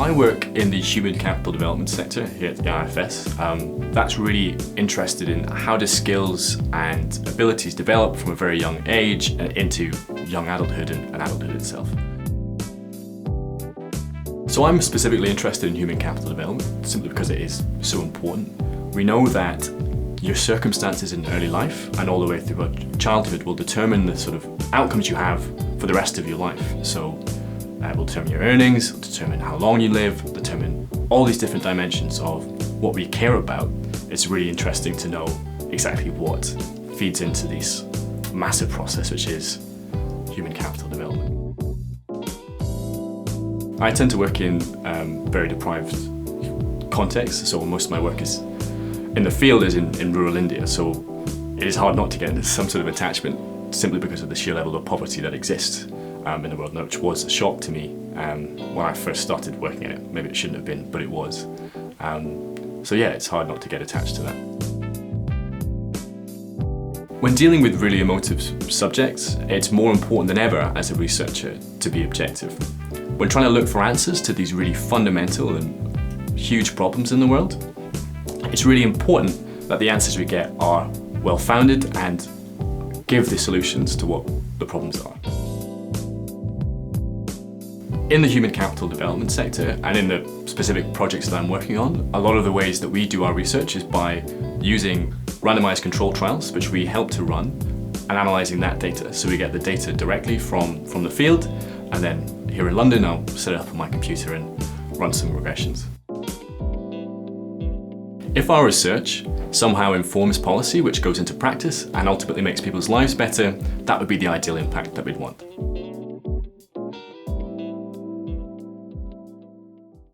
I work in the human capital development sector here at the IFS. That's really interested in how do skills and abilities develop from a very young age into young adulthood and adulthood itself. So I'm specifically interested in human capital development simply because it is so important. We know that your circumstances in early life and all the way through childhood will determine the sort of outcomes you have for the rest of your life. So it will determine your earnings, it'll determine how long you live, it'll determine all these different dimensions of what we care about. It's really interesting to know exactly what feeds into this massive process, which is human capital development. I tend to work in very deprived contexts, so most of my work is in the field is in rural India, so it is hard not to get into some sort of attachment simply because of the sheer level of poverty that exists in the world now, which was a shock to me when I first started working in it. Maybe it shouldn't have been, but it was. So yeah, it's hard not to get attached to that. When dealing with really emotive subjects, it's more important than ever as a researcher to be objective. When trying to look for answers to these really fundamental and huge problems in the world, it's really important that the answers we get are well-founded and give the solutions to what the problems are. In the human capital development sector and in the specific projects that I'm working on, a lot of the ways that we do our research is by using randomized control trials, which we help to run, and analysing that data. So we get the data directly from the field, and then here in London I'll set it up on my computer and run some regressions. If our research somehow informs policy which goes into practice and ultimately makes people's lives better, that would be the ideal impact that we'd want.